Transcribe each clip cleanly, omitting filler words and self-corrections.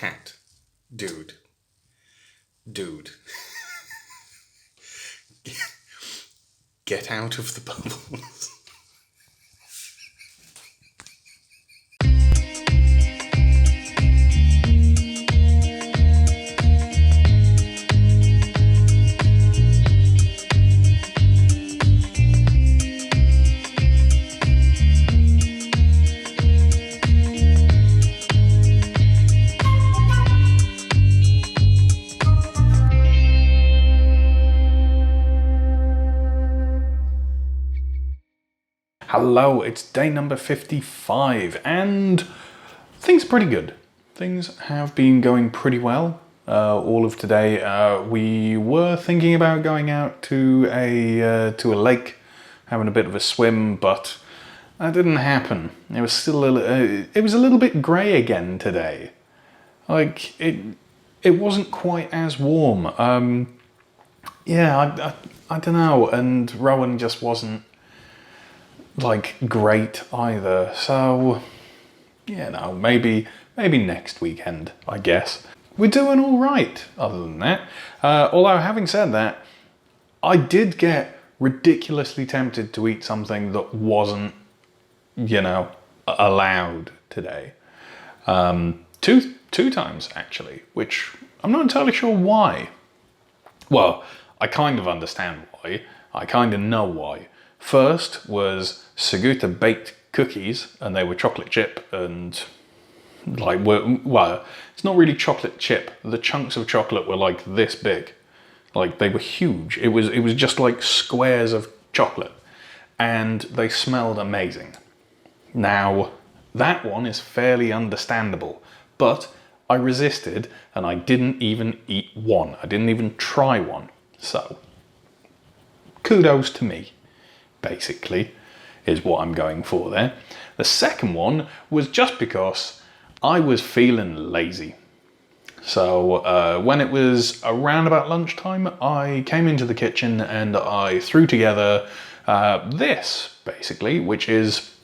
cat. Dude. Get out of the bubbles. Hello, it's day number 55 and things are pretty good. Things have been going pretty well. All of today we were thinking about going out to a lake, having a bit of a swim, but that didn't happen. It was still it was a little bit grey again today. Like it wasn't quite as warm. Yeah, I don't know, and Rowan just wasn't like great either, so maybe next weekend, I guess. We're doing all right other than that, although having said that, I did get ridiculously tempted to eat something that wasn't, allowed today. Two times actually, which I'm not entirely sure why. Well, I kind of understand why, I kind of know why. First was Sigurta baked cookies, and they were chocolate chip, and it's not really chocolate chip. The chunks of chocolate were like this big, like they were huge. It was just like squares of chocolate, and they smelled amazing. Now, that one is fairly understandable, but I resisted, and I didn't even eat one. I didn't even try one. So, kudos to me, basically, is what I'm going for there. The second one was just because I was feeling lazy. So when it was around about lunchtime, I came into the kitchen and I threw together this, basically, which is,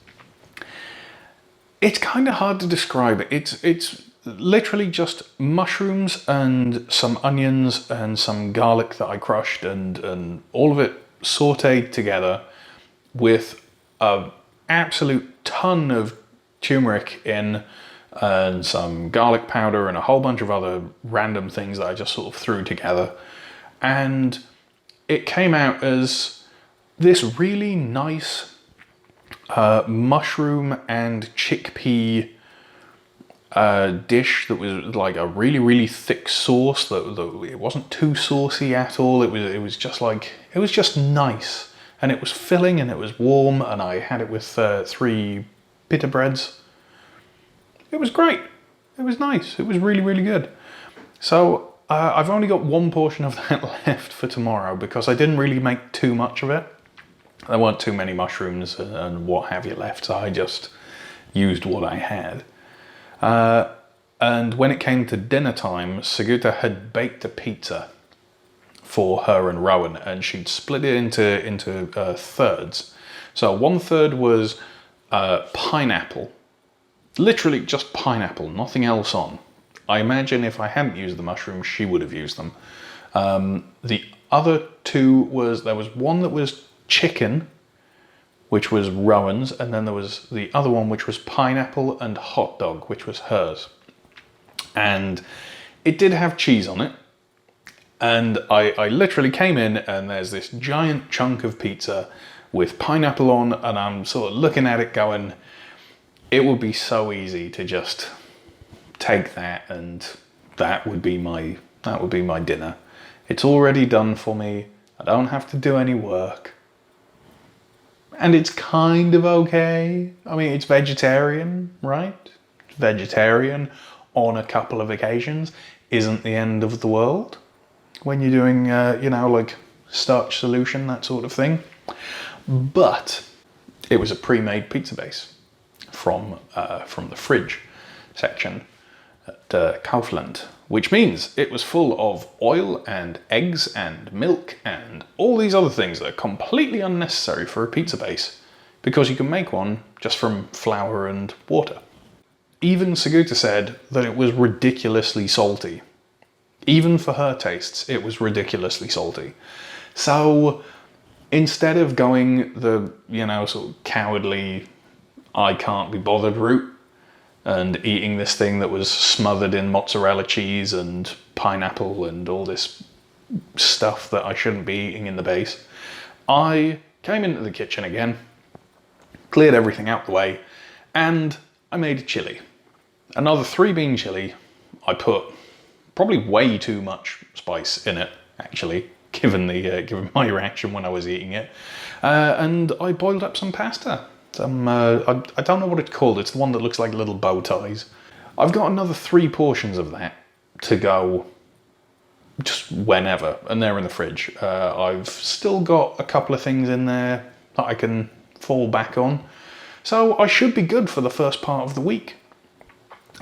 it's kind of hard to describe. It's literally just mushrooms and some onions and some garlic that I crushed and all of it sauteed together with an absolute ton of turmeric in and some garlic powder and a whole bunch of other random things that I just sort of threw together. And it came out as this really nice mushroom and chickpea dish that was like a really, really thick sauce that it wasn't too saucy at all. It was just nice. And it was filling and it was warm, and I had it with 3 pita breads. It was great. It was nice. It was really, really good. So I've only got one portion of that left for tomorrow because I didn't really make too much of it. There weren't too many mushrooms and what have you left, so I just used what I had. And when it came to dinner time, Sigurta had baked a pizza for her and Rowan, and she'd split it into thirds. So 1/3 was pineapple, literally just pineapple, nothing else on. I imagine if I hadn't used the mushrooms, she would have used them. The other 2 there was one that was chicken, which was Rowan's, and then there was the other one which was pineapple and hot dog, which was hers. And it did have cheese on it. And I literally came in and there's this giant chunk of pizza with pineapple on, and I'm sort of looking at it going, it would be so easy to just take that and that would be my dinner. It's already done for me. I don't have to do any work. And it's kind of okay. I mean, it's vegetarian, right? Vegetarian on a couple of occasions isn't the end of the world. When you're doing, like starch solution, that sort of thing. But it was a pre-made pizza base from the fridge section at Kaufland, which means it was full of oil and eggs and milk and all these other things that are completely unnecessary for a pizza base because you can make one just from flour and water. Even Saguta said that it was ridiculously salty. Even for her tastes, it was ridiculously salty. So instead of going the, sort of cowardly, I can't be bothered route and eating this thing that was smothered in mozzarella cheese and pineapple and all this stuff that I shouldn't be eating in the base, I came into the kitchen again, cleared everything out the way, and I made a chili. Another 3-bean chili. I put probably way too much spice in it, actually, given my reaction when I was eating it. And I boiled up some pasta. I don't know what it's called. It's the one that looks like little bow ties. I've got another 3 portions of that to go just whenever, and they're in the fridge. I've still got a couple of things in there that I can fall back on. So I should be good for the first part of the week.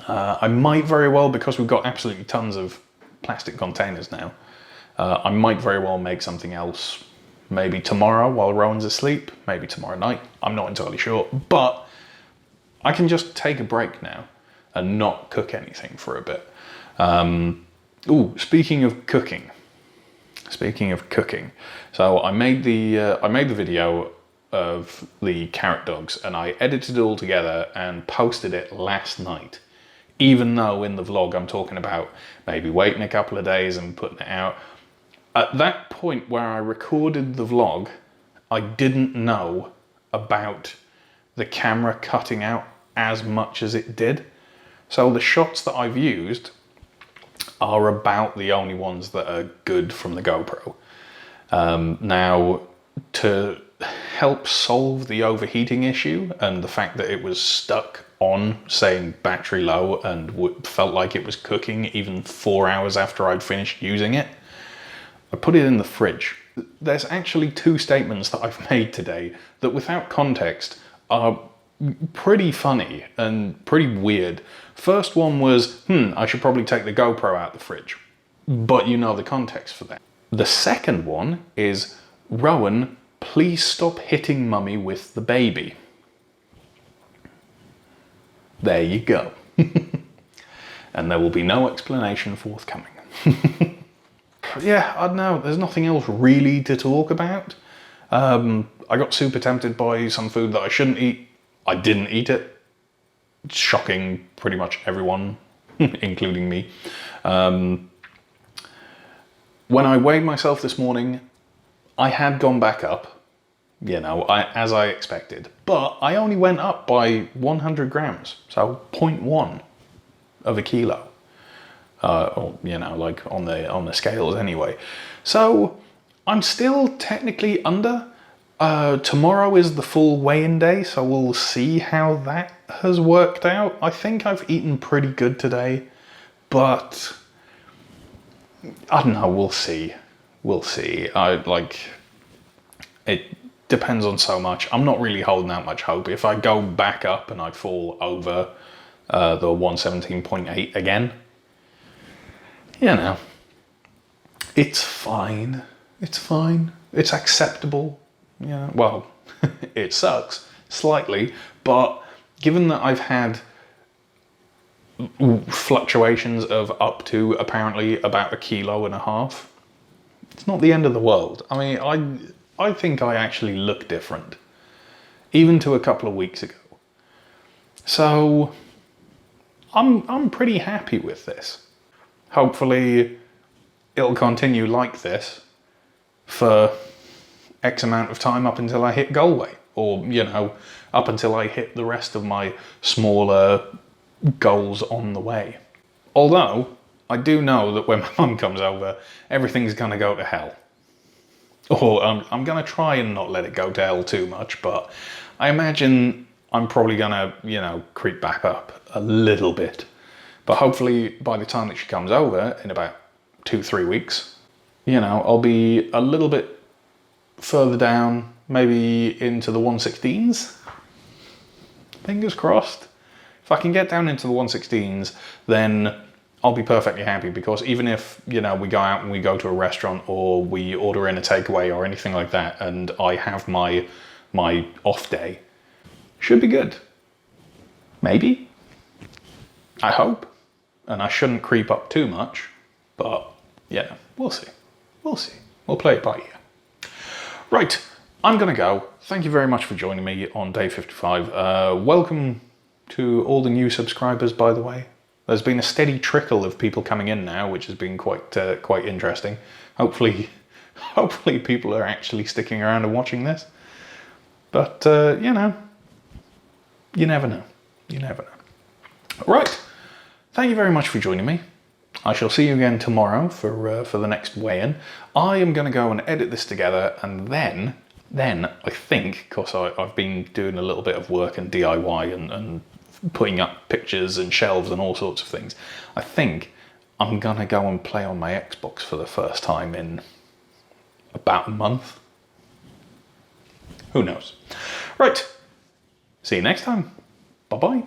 I might very well, because we've got absolutely tons of plastic containers now, I might very well make something else. Maybe tomorrow while Rowan's asleep, maybe tomorrow night, I'm not entirely sure. But I can just take a break now and not cook anything for a bit. Speaking of cooking. So I made the video of the carrot dogs, and I edited it all together and posted it last night. Even though in the vlog I'm talking about maybe waiting a couple of days and putting it out. At that point where I recorded the vlog, I didn't know about the camera cutting out as much as it did. So the shots that I've used are about the only ones that are good from the GoPro. Now, to help solve the overheating issue and the fact that it was stuck on saying battery low and felt like it was cooking even 4 hours after I'd finished using it, I put it in the fridge. There's actually 2 statements that I've made today that without context are pretty funny and pretty weird. First one was, I should probably take the GoPro out the fridge. But you know the context for that. The second one is, Rowan, please stop hitting mummy with the baby. There you go. And there will be no explanation forthcoming. Yeah, I don't know, there's nothing else really to talk about. I got super tempted by some food that I shouldn't eat. I didn't eat it. Shocking pretty much everyone, including me. When I weighed myself this morning, I had gone back up, as I expected. But I only went up by 100 grams, so 0.1 of a kilo. Like on the scales anyway. So I'm still technically under. Tomorrow is the full weigh-in day, so we'll see how that has worked out. I think I've eaten pretty good today, but I don't know, we'll see. It depends on so much. I'm not really holding out much hope. If I go back up and I fall over the 117.8 again, it's fine. It's acceptable. Yeah, well, it sucks slightly, but given that I've had fluctuations of up to apparently about 1.5 kilos, it's not the end of the world. I mean, I think I actually look different, even to a couple of weeks ago. So I'm pretty happy with this. Hopefully it'll continue like this for X amount of time up until I hit goal weight, or, up until I hit the rest of my smaller goals on the way. Although, I do know that when my mum comes over, everything's gonna go to hell. Or I'm gonna try and not let it go to hell too much, but I imagine I'm probably gonna, creep back up a little bit. But hopefully by the time that she comes over, in about 2-3 weeks, I'll be a little bit further down, maybe into the 116s. Fingers crossed. If I can get down into the 116s, then I'll be perfectly happy, because even if, we go out and we go to a restaurant or we order in a takeaway or anything like that, and I have my off day, should be good. Maybe. I hope. And I shouldn't creep up too much, but yeah, we'll see. We'll see. We'll play it by ear. Right, I'm going to go. Thank you very much for joining me on day 55. Welcome to all the new subscribers, by the way. There's been a steady trickle of people coming in now, which has been quite interesting. Hopefully people are actually sticking around and watching this. But, you know, you never know. You never know. Right. Thank you very much for joining me. I shall see you again tomorrow for the next weigh-in. I am going to go and edit this together, and then I think, because I've been doing a little bit of work and DIY and putting up pictures and shelves and all sorts of things, I think I'm going to go and play on my Xbox for the first time in about a month. Who knows? Right. See you next time. Bye-bye.